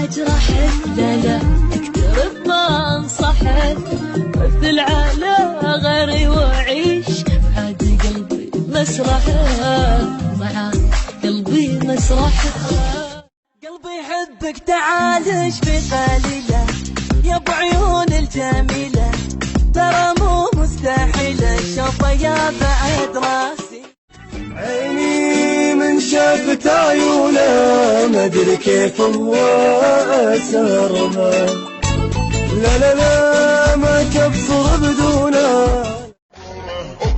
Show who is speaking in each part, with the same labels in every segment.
Speaker 1: اجرحك لا لا اقترب ما انصحك، مثل على غيري واعيش عادي قلبي مسرحه، مع قلبي مسرحه. قلبي يحبك تعال ايش في قليله يا ابو عيون الجميله، ترى مو مستحيله شوفه يا بعد راسي.
Speaker 2: عيني من شافت عيونه ما ادري كيف هو اسرها، لا لا لا ما تبصر بدونه.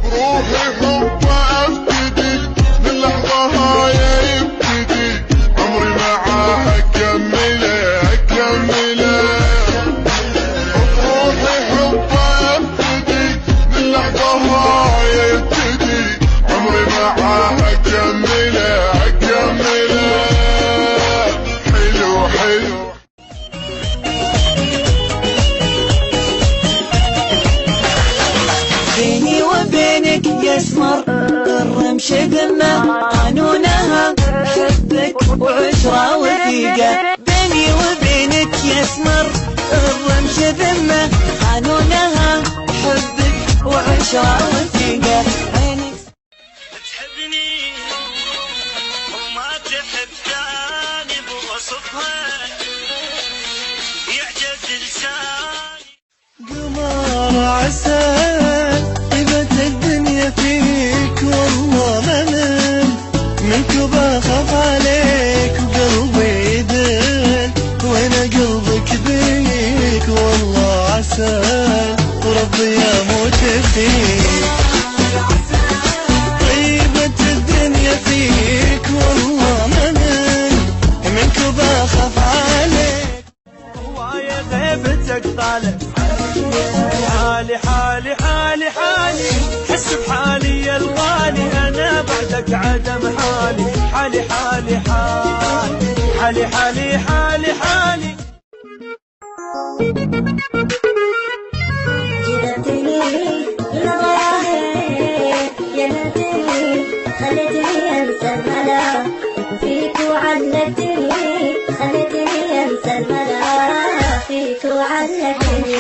Speaker 3: بروحي حبه ابتدي من لحظه هاي يبتدي عمري معاه اكمله اكمله. بروحي حبه ابتدي من لحظه هاي يبتدي عمري معاه اكمله اكمله. حلو حلو
Speaker 1: بيني وبينك يسمر الرمش ذمة قانونها حبك وعشرة وثيقة. بيني وبينك يسمر الرمش ذمة قانونها حبك وعشرة وثيقة. عينك
Speaker 4: تحبني وما تحب ثاني بوصفها يعجز لساني.
Speaker 2: قمر عسل طيبة الدنيا فيك والله منك بخاف عليك وقلبي يذل، وانا قلبك بيك والله عسل وربي يموت فيك. طيبة الدنيا فيك والله منك بخاف عليك.
Speaker 5: هواية غيبتك طالع حالي حالي حالي حالي، حس بحالي يا الغالي انا بعدك عدم حالي. حالي حالي حالي حالي حالي حالي حالي.
Speaker 6: جذبتني للغاية يا ليتني خلتني انسى الملا، فيك وعلقتني خلتني انسى الملا، فيك وعلقتني.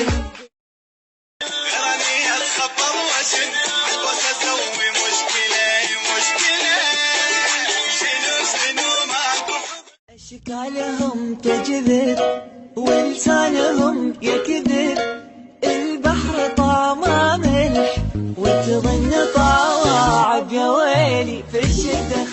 Speaker 4: غيرني اتخبر واشن البس اسوي مشكله مشكله. شنو ماكو
Speaker 1: اشكالهم تجذب ولسانهم يكذب، البحر طعمه ملح وتظن طواعب يا ويلي في الشدة.